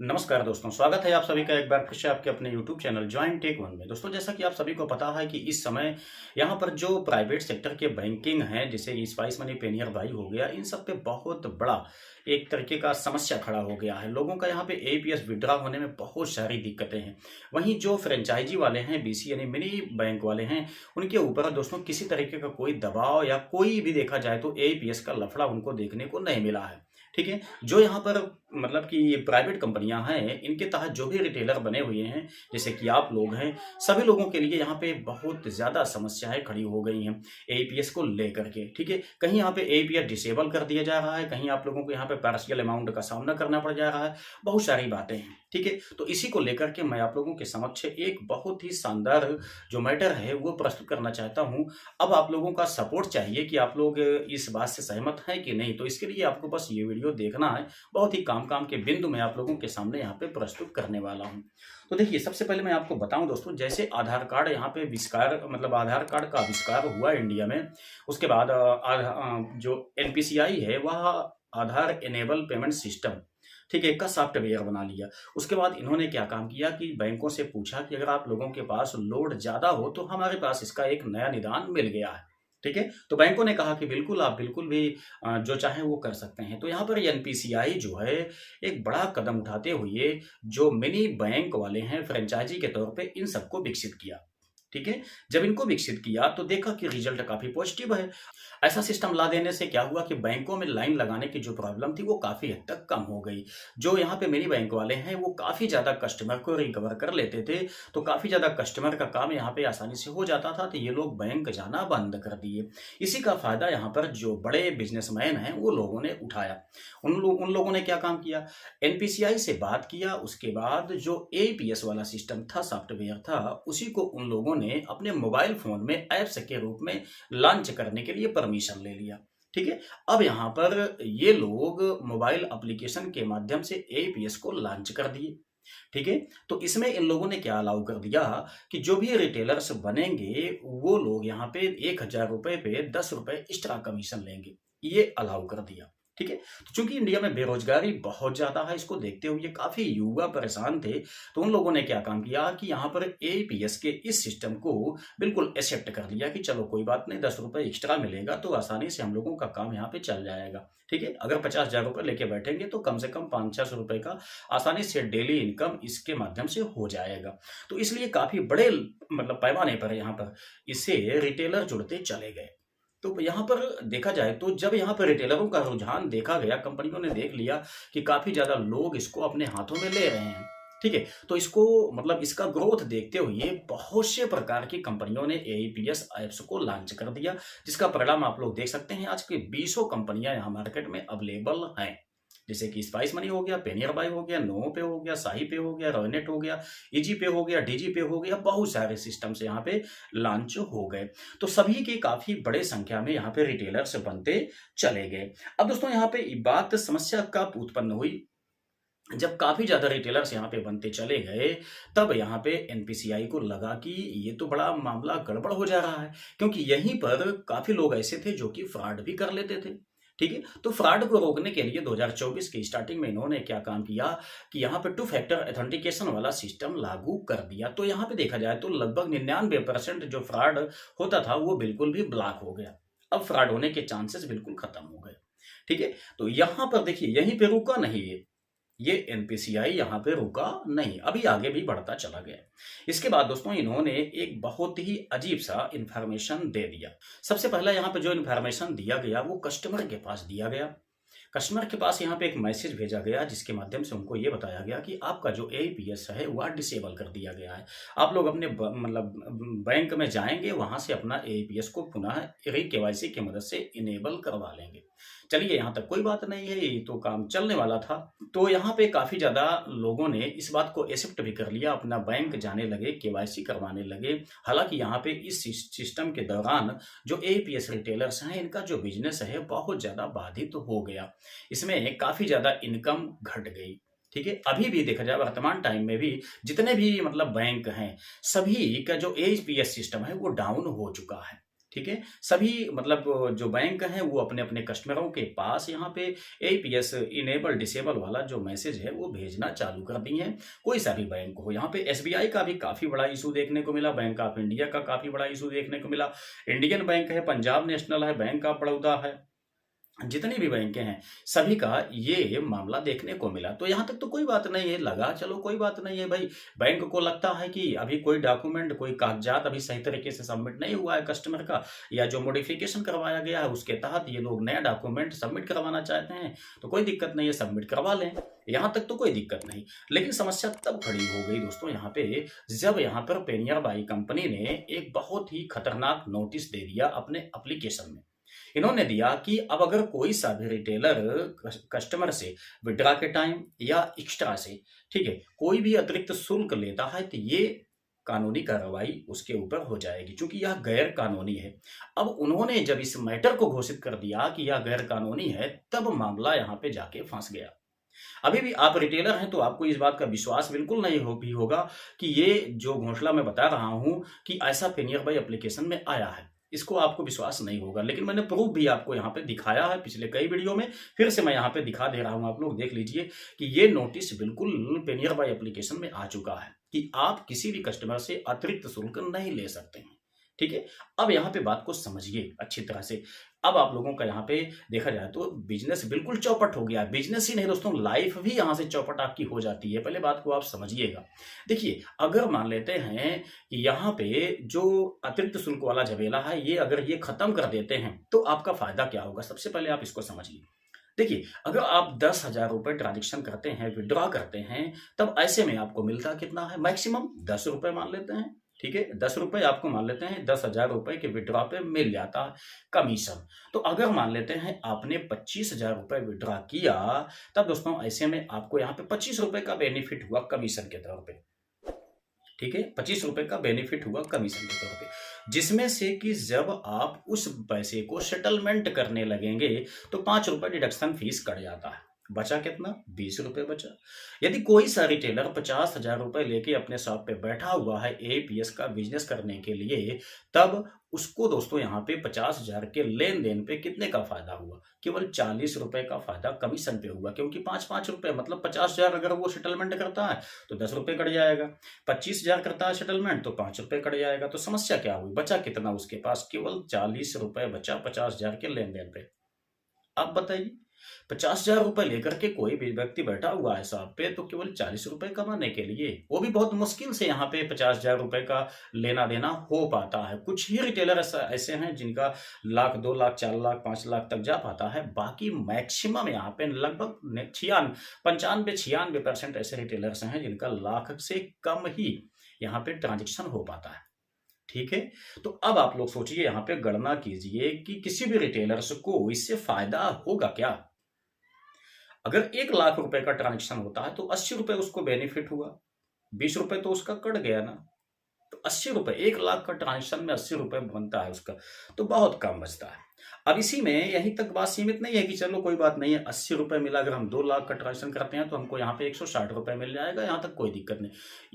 नमस्कार दोस्तों, स्वागत है आप सभी का एक बार फिर से आपके अपने YouTube channel join tech one में। दोस्तों, जैसा कि आप सभी को पता है कि इस समय यहाँ पर जो प्राइवेट सेक्टर के बैंकिंग हैं, जैसे स्पाइस मनी, पेनियर बाई हो गया, इन सब पे बहुत बड़ा एक तरीके का समस्या खड़ा हो गया है। लोगों का यहाँ पे एईपीएस विड्रॉ होने में बहुत सारी दिक्कतें हैं। वहीं जो फ्रेंचाइजी वाले हैं, बीसी यानी मिनी बैंक वाले हैं, उनके ऊपर दोस्तों किसी तरीके का कोई दबाव या कोई भी देखा जाए तो एईपीएस का लफड़ा उनको देखने को नहीं मिला है। ठीक है, जो यहाँ पर मतलब कि ये प्राइवेट कंपनियां हैं, इनके तहत जो भी रिटेलर बने हुए हैं, जैसे कि आप लोग हैं, सभी लोगों के लिए यहाँ पे बहुत ज़्यादा समस्याएं खड़ी हो गई हैं एईपीएस को लेकर के। ठीक है, कहीं यहाँ पे एईपीएस डिसेबल कर दिया जा रहा है, कहीं आप लोगों को यहाँ पे पार्शियल अमाउंट का सामना करना पड़ जा रहा है, बहुत सारी बातें हैं। ठीक है, तो इसी को लेकर के मैं आप लोगों के समक्ष एक बहुत ही शानदार जो मैटर है वो प्रस्तुत करना चाहता हूँ। अब आप लोगों का सपोर्ट चाहिए कि आप लोग इस बात से सहमत हैं कि नहीं, तो इसके लिए आपको बस ये वीडियो देखना है। बहुत ही काम काम के बिंदु मैं आप लोगों के सामने यहाँ पे प्रस्तुत करने वाला हूँ। तो देखिए, सबसे पहले मैं आपको बताऊं दोस्तों, जैसे आधार कार्ड यहाँ पे आविष्कार मतलब आधार कार्ड का आविष्कार हुआ इंडिया में, उसके बाद जो एनपीसीआई है वह आधार इनेबल पेमेंट सिस्टम, ठीक है, का सॉफ्टवेयर बना लिया। उसके बाद इन्होंने क्या काम किया कि बैंकों से पूछा कि अगर आप लोगों के पास लोड ज्यादा हो तो हमारे पास इसका एक नया निदान मिल गया है। ठीक है, तो बैंकों ने कहा कि बिल्कुल, आप बिल्कुल भी जो चाहें वो कर सकते हैं। तो यहाँ पर एनपीसीआई जो है एक बड़ा कदम उठाते हुए जो मिनी बैंक वाले हैं फ्रेंचाइजी के तौर पे, इन सबको विकसित किया। ठीक है, जब इनको विकसित किया तो देखा कि रिजल्ट काफी पॉजिटिव है। ऐसा सिस्टम ला देने से क्या हुआ कि बैंकों में लाइन लगाने की जो प्रॉब्लम थी वो काफी हद तक कम हो गई। जो यहाँ पे मिनी बैंक वाले हैं वो काफी ज्यादा कस्टमर को रिकवर कर लेते थे, तो काफी ज्यादा कस्टमर का काम यहाँ पे आसानी से हो जाता था, तो ये लोग बैंक जाना बंद कर दिए। इसी का फायदा यहाँ पर जो बड़े बिजनेसमैन हैं वो लोगों ने उठाया। उन लोगों ने क्या काम किया, एनपीसीआई से बात किया। उसके बाद जो एईपीएस वाला सिस्टम था, सॉफ्टवेयर था, उसी को उन लोगों ने अपने मोबाइल फोन में ऐप्स के रूप में लॉन्च करने के लिए परमिशन ले लिया। ठीक है, अब यहाँ पर ये लोग मोबाइल एप्लीकेशन के माध्यम से एईपीएस को लॉन्च कर दिए। ठीक है, तो इसमें इन लोगों ने क्या अलाउ कर दिया कि जो भी रिटेलर्स बनेंगे वो लोग यहाँ पे 1,000 रुपए पे 10 रुपए एक्स्ट्रा कमीशन लेंगे, ये अलाउ कर दिया। ठीक है, तो चूंकि इंडिया में बेरोजगारी बहुत ज्यादा है, इसको देखते हुए काफी युवा परेशान थे, तो उन लोगों ने क्या काम किया कि यहाँ पर एईपीएस के इस सिस्टम को बिल्कुल एक्सेप्ट कर लिया कि चलो कोई बात नहीं, 10 रुपए एक्स्ट्रा मिलेगा तो आसानी से हम लोगों का काम यहाँ पे चल जाएगा। ठीक है, अगर 50,000 रुपए लेके बैठेंगे तो कम से कम 500-600 रुपए का आसानी से डेली इनकम इसके माध्यम से हो जाएगा। तो इसलिए काफी बड़े मतलब पैमाने पर यहाँ पर इससे रिटेलर जुड़ते चले गए। तो यहाँ पर देखा जाए तो जब यहाँ पर रिटेलरों का रुझान देखा गया, कंपनियों ने देख लिया कि काफी ज्यादा लोग इसको अपने हाथों में ले रहे हैं। ठीक है, तो इसको मतलब इसका ग्रोथ देखते हुए बहुत से प्रकार की कंपनियों ने एईपीएस ऐप्स को लॉन्च कर दिया, जिसका परिणाम आप लोग देख सकते हैं। आज की 20 कंपनियां यहाँ मार्केट में अवेलेबल हैं, जैसे कि स्पाइस मनी हो गया, पेनियर बाई हो गया, नोमो पे हो गया, साही पे हो गया, रॉयनेट हो गया, इजी पे हो गया, डीजी पे हो गया, बहुत सारे सिस्टम्स यहाँ पे लॉन्च हो गए। तो सभी की काफी बड़े संख्या में यहाँ पे रिटेलर्स बनते चले गए। अब दोस्तों, यहाँ पे बात समस्या कब उत्पन्न हुई, जब काफी ज्यादा रिटेलर्स यहाँ पे बनते चले गए, तब यहाँ पे एनपीसीआई को लगा कि ये तो बड़ा मामला गड़बड़ हो जा रहा है, क्योंकि यहीं पर काफी लोग ऐसे थे जो कि फ्रॉड भी कर लेते थे। ठीक है, तो फ्रॉड को रोकने के लिए 2024 की स्टार्टिंग में इन्होंने क्या काम किया कि यहाँ पे 2 फैक्टर ऑथेंटिकेशन वाला सिस्टम लागू कर दिया। तो यहाँ पे देखा जाए तो लगभग 99% जो फ्रॉड होता था वो बिल्कुल भी ब्लॉक हो गया। अब फ्रॉड होने के चांसेस बिल्कुल खत्म हो गए। ठीक है, तो यहाँ पर देखिए, यहीं पे रुका नहीं है ये एनपीसीआई, यहाँ पे रुका नहीं, अभी आगे भी बढ़ता चला गया। इसके बाद दोस्तों, इन्होंने एक बहुत ही अजीब सा इंफॉर्मेशन दे दिया। सबसे पहला यहाँ पे जो इंफॉर्मेशन दिया गया वो कस्टमर के पास दिया गया। कस्टमर के पास यहाँ पे एक मैसेज भेजा गया, जिसके माध्यम से उनको ये बताया गया कि आपका जो एईपीएस है वह डिसेबल कर दिया गया है। आप लोग अपने मतलब बैंक में जाएंगे, वहां से अपना एईपीएस को पुनः केवाईसी की मदद से इनेबल करवा लेंगे। चलिए, यहाँ तक कोई बात नहीं है, ये तो काम चलने वाला था। तो यहाँ पे काफी ज्यादा लोगों ने इस बात को एक्सेप्ट भी कर लिया, अपना बैंक जाने लगे, केवाईसी करवाने लगे। हालांकि यहाँ पे इस सिस्टम के दौरान जो एईपीएस रिटेलर्स हैं, इनका जो बिजनेस है बहुत ज्यादा बाधित हो गया। इसमें काफी ज्यादा इनकम घट गई। ठीक है, अभी भी देखा जाए वर्तमान टाइम में भी जितने भी मतलब बैंक हैं, सभी का जो एईपीएस सिस्टम है वो डाउन हो चुका है। ठीक है, सभी मतलब जो बैंक हैं वो अपने अपने कस्टमरों के पास यहाँ पे एपीएस इनेबल डिसेबल वाला जो मैसेज है वो भेजना चालू कर दी है। कोई सा भी बैंक हो, यहाँ पे एसबीआई का भी काफी बड़ा इशू देखने को मिला, बैंक ऑफ इंडिया का काफी बड़ा इशू देखने को मिला, इंडियन बैंक है, पंजाब नेशनल है, बैंक ऑफ बड़ौदा है, जितनी भी बैंकें हैं सभी का ये मामला देखने को मिला। तो यहाँ तक तो कोई बात नहीं है, लगा चलो कोई बात नहीं है भाई, बैंक को लगता है कि अभी कोई डॉक्यूमेंट कोई कागजात अभी सही तरीके से सबमिट नहीं हुआ है कस्टमर का, या जो मॉडिफिकेशन करवाया गया है उसके तहत ये लोग नया डॉक्यूमेंट सबमिट करवाना चाहते हैं, तो कोई दिक्कत नहीं है, सबमिट करवा लें, यहाँ तक तो कोई दिक्कत नहीं। लेकिन समस्या तब खड़ी हो गई दोस्तों यहाँ पे, जब यहाँ पर पेनियर बाई कंपनी ने एक बहुत ही खतरनाक नोटिस दे दिया अपने एप्लीकेशन में। इन्होंने दिया कि अब अगर कोई सा भी रिटेलर कस्टमर से विड्रा के टाइम या एक्स्ट्रा से, ठीक है, कोई भी अतिरिक्त शुल्क लेता है तो ये कानूनी कार्रवाई उसके ऊपर हो जाएगी, क्योंकि यह गैर कानूनी है। अब उन्होंने जब इस मैटर को घोषित कर दिया कि यह गैर कानूनी है, तब मामला यहाँ पे जाके फंस गया। अभी भी आप रिटेलर हैं तो आपको इस बात का विश्वास बिल्कुल नहीं भी होगा कि ये जो घोषणा मैं बता रहा हूं कि ऐसा पेनियर बाई एप्लीकेशन में आया है, इसको आपको विश्वास नहीं होगा। लेकिन मैंने प्रूफ भी आपको यहाँ पे दिखाया है पिछले कई वीडियो में, फिर से मैं यहाँ पे दिखा दे रहा हूँ, आप लोग देख लीजिए कि ये नोटिस बिल्कुल पेनियर बाई एप्लीकेशन में आ चुका है कि आप किसी भी कस्टमर से अतिरिक्त शुल्क नहीं ले सकते हैं। ठीक है, अब यहाँ पे बात को समझिए अच्छी तरह से। अब आप लोगों का यहाँ पे देखा जाए तो बिजनेस बिल्कुल चौपट हो गया, बिजनेस ही नहीं दोस्तों, लाइफ भी यहाँ से चौपट आपकी हो जाती है। पहले बात को आप समझिएगा। देखिए, अगर मान लेते हैं कि यहाँ पे जो अतिरिक्त शुल्क वाला झमेला है ये अगर ये खत्म कर देते हैं तो आपका फायदा क्या होगा, सबसे पहले आप इसको समझिए। देखिए, अगर आप 10,000 रुपए ट्रांजेक्शन करते हैं, विड्रॉ करते हैं, तब ऐसे में आपको मिलता कितना है, मैक्सिमम 10 रुपए मान लेते हैं। ठीक है, 10 रुपए आपको मान लेते हैं, 10,000 रुपए के विड्रॉ पे मिल जाता है कमीशन। तो अगर मान लेते हैं आपने 25,000 रुपए विड्रॉ किया, तब दोस्तों ऐसे में आपको यहाँ पे 25 रुपए का बेनिफिट हुआ कमीशन के तौर पे। ठीक है, 25 रुपए का बेनिफिट हुआ कमीशन के तौर पे, जिसमें से कि जब आप उस पैसे को सेटलमेंट करने लगेंगे तो 5 रुपए डिडक्शन फीस कट जाता है। बचा कितना, 20 रुपए बचा। यदि कोई सा रिटेलर 50,000 रुपए लेके अपने शॉप पे बैठा हुआ है एपीएस का बिजनेस करने के लिए, तब उसको दोस्तों यहाँ पे 50,000 के लेन देन पे कितने का फायदा हुआ, केवल 40 रुपए का फायदा कमीशन पे हुआ, क्योंकि 5-5 रुपए मतलब 50,000 अगर वो सेटलमेंट करता है तो 10 रुपए कट जाएगा, 25,000 करता है सेटलमेंट तो 5 रुपए कट जाएगा। तो समस्या क्या हुई, बचा कितना उसके पास, केवल 40 रुपए बचा 50,000 के लेन देन पे। अब बताइए, 50,000 रुपए लेकर के कोई भी व्यक्ति बैठा हुआ है शॉप पे, तो केवल 40 रुपए कमाने के लिए, वो भी बहुत मुश्किल से यहाँ पे 50,000 रुपए का लेना देना हो पाता है। कुछ ही रिटेलर ऐसे हैं जिनका लाख, 2 लाख, 4 लाख, 5 लाख तक जा पाता है। बाकी मैक्सिमम यहाँ पे लगभग 95-96% ऐसे रिटेलर्स हैं जिनका लाख से कम ही यहाँ पे ट्रांजेक्शन हो पाता है। ठीक है, तो अब आप लोग सोचिए, यहाँ पे गणना कीजिए कि किसी भी रिटेलर्स को इससे फायदा होगा क्या। अगर 1 लाख रुपए का ट्रांजेक्शन होता है तो 80 रुपए उसको बेनिफिट हुआ, 20 रुपए तो उसका कट गया ना। तो 80 रुपए, 1 लाख का ट्रांजेक्शन में 80 रुपए बनता है उसका, तो बहुत कम बचता है। अब इसी में यहीं तक बात सीमित नहीं है कि चलो कोई बात नहीं है, 80 रुपए मिला, अगर हम 2 लाख का ट्रांजेक्शन करते हैं तो हमको यहाँ पे 160 रुपए मिल जाएगा, यहाँ तक कोई दिक्कत नहीं।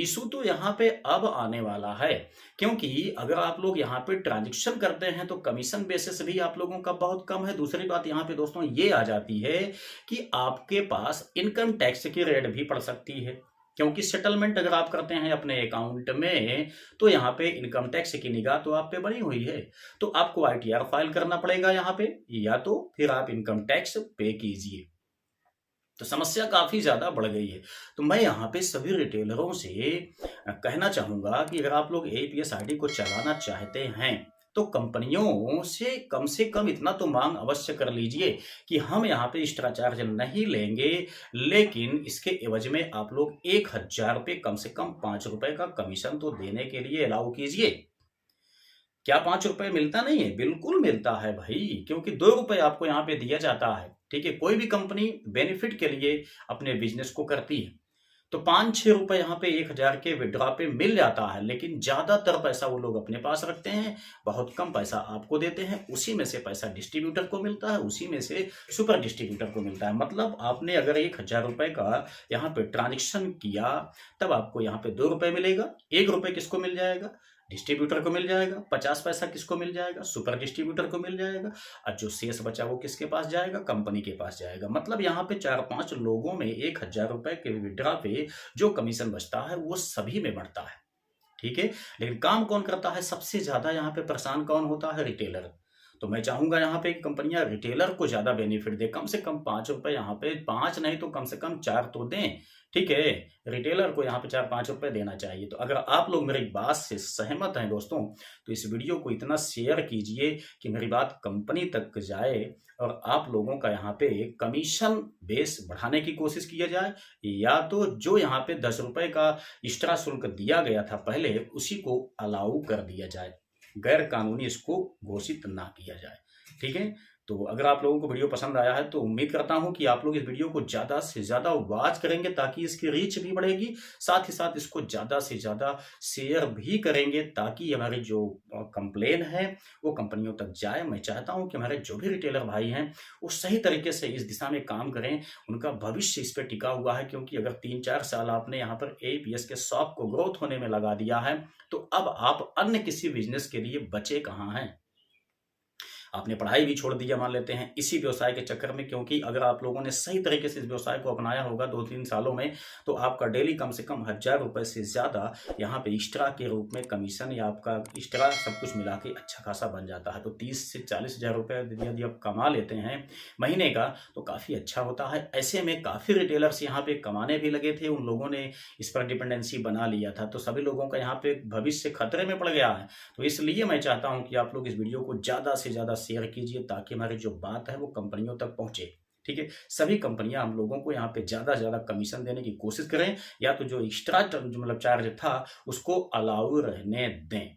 इशू तो यहाँ पे अब आने वाला है, क्योंकि अगर आप लोग यहाँ पे ट्रांजेक्शन करते हैं तो कमीशन बेसिस भी आप लोगों का बहुत कम है। दूसरी बात यहाँ पे दोस्तों ये आ जाती है कि आपके पास इनकम टैक्स की रेट भी पड़ सकती है, क्योंकि सेटलमेंट अगर आप करते हैं अपने अकाउंट में तो यहाँ पे इनकम टैक्स की निगाह तो आप पे बनी हुई है, तो आपको आईटीआर फाइल करना पड़ेगा यहाँ पे, या तो फिर आप इनकम टैक्स पे कीजिए। तो समस्या काफी ज्यादा बढ़ गई है। तो मैं यहाँ पे सभी रिटेलरों से कहना चाहूंगा कि अगर आप लोग एपीएस आईडी को चलाना चाहते हैं तो कंपनियों से कम इतना तो मांग अवश्य कर लीजिए कि हम यहाँ पे एक्स्ट्रा चार्ज नहीं लेंगे, लेकिन इसके एवज में आप लोग 1,000 रुपये कम से कम 5 रुपए का कमीशन तो देने के लिए अलाउ कीजिए। क्या 5 रुपए मिलता नहीं है, बिल्कुल मिलता है भाई, क्योंकि 2 रुपए आपको यहाँ पे दिया जाता है। ठीक है, कोई भी कंपनी बेनिफिट के लिए अपने बिजनेस को करती है, तो 5-6 रुपए यहाँ पे 1,000 के विड्रॉ पे मिल जाता है, लेकिन ज्यादातर पैसा वो लोग अपने पास रखते हैं, बहुत कम पैसा आपको देते हैं, उसी में से पैसा डिस्ट्रीब्यूटर को मिलता है, उसी में से सुपर डिस्ट्रीब्यूटर को मिलता है। मतलब आपने अगर 1,000 रुपए का यहाँ पे ट्रांजेक्शन किया, तब आपको यहाँ पे 2 रुपए मिलेगा, 1 रुपए किसको मिल जाएगा, डिस्ट्रीब्यूटर को मिल जाएगा, 50 पैसा किसको मिल जाएगा, सुपर डिस्ट्रीब्यूटर को मिल जाएगा, और जो शेष बचा वो किसके पास जाएगा, कंपनी के पास जाएगा। मतलब यहाँ पे 4-5 लोगों में 1,000 रुपए के विड्रा पे जो कमीशन बचता है वो सभी में बढ़ता है। ठीक है, लेकिन काम कौन करता है, सबसे ज्यादा यहाँ पे परेशान कौन होता है, रिटेलर। तो मैं चाहूंगा यहाँ पे कंपनियां रिटेलर को ज्यादा बेनिफिट दे, कम से कम 5 रुपए यहाँ पे, 5 नहीं तो कम से कम 4 तो दें। ठीक है, रिटेलर को यहाँ पे 4-5 रुपए देना चाहिए। तो अगर आप लोग मेरी बात से सहमत हैं दोस्तों, तो इस वीडियो को इतना शेयर कीजिए कि मेरी बात कंपनी तक जाए और आप लोगों का यहाँ पे कमीशन बेस बढ़ाने की कोशिश किया जाए, या तो जो यहाँ पे 10 रुपए का एक्स्ट्रा शुल्क दिया गया था पहले, उसी को अलाउ कर दिया जाए, गैर कानूनी इसको घोषित ना किया जाए। ठीक है, तो अगर आप लोगों को वीडियो पसंद आया है तो उम्मीद करता हूं कि आप लोग इस वीडियो को ज़्यादा से ज़्यादा वॉच करेंगे, ताकि इसकी रीच भी बढ़ेगी, साथ ही साथ इसको ज़्यादा से ज़्यादा शेयर भी करेंगे, ताकि हमारी जो कंप्लेन है वो कंपनियों तक जाए। मैं चाहता हूं कि हमारे जो भी रिटेलर भाई हैं वो सही तरीके से इस दिशा में काम करें, उनका भविष्य इस पर टिका हुआ है। क्योंकि अगर 3-4 साल आपने यहाँ पर APS के शॉप को ग्रोथ होने में लगा दिया है, तो अब आप अन्य किसी बिजनेस के लिए बचे कहाँ हैं। आपने पढ़ाई भी छोड़ दिया मान लेते हैं इसी व्यवसाय के चक्कर में, क्योंकि अगर आप लोगों ने सही तरीके से इस व्यवसाय को अपनाया होगा 2-3 सालों में, तो आपका डेली कम से कम 1,000 रुपए से ज़्यादा यहाँ पे एक्स्ट्रा के रूप में कमीशन या आपका एक्स्ट्रा सब कुछ मिला के अच्छा खासा बन जाता है। तो 30 से 40,000 रुपये यदि आप कमा लेते हैं महीने का, तो काफ़ी अच्छा होता है। ऐसे में काफ़ी रिटेलर्स यहाँ पे कमाने भी लगे थे, उन लोगों ने इस पर डिपेंडेंसी बना लिया था, तो सभी लोगों का यहाँ पे भविष्य खतरे में पड़ गया है। तो इसलिए मैं चाहता हूँ कि आप लोग इस वीडियो को ज़्यादा से ज़्यादा शेयर कीजिए, ताकि हमारी जो बात है वो कंपनियों तक पहुंचे। ठीक है, सभी कंपनियां हम लोगों को यहाँ पे ज़्यादा से ज़्यादा कमीशन देने की कोशिश करें, या तो जो एक्स्ट्रा मतलब चार्ज था उसको अलाउ रहने दें।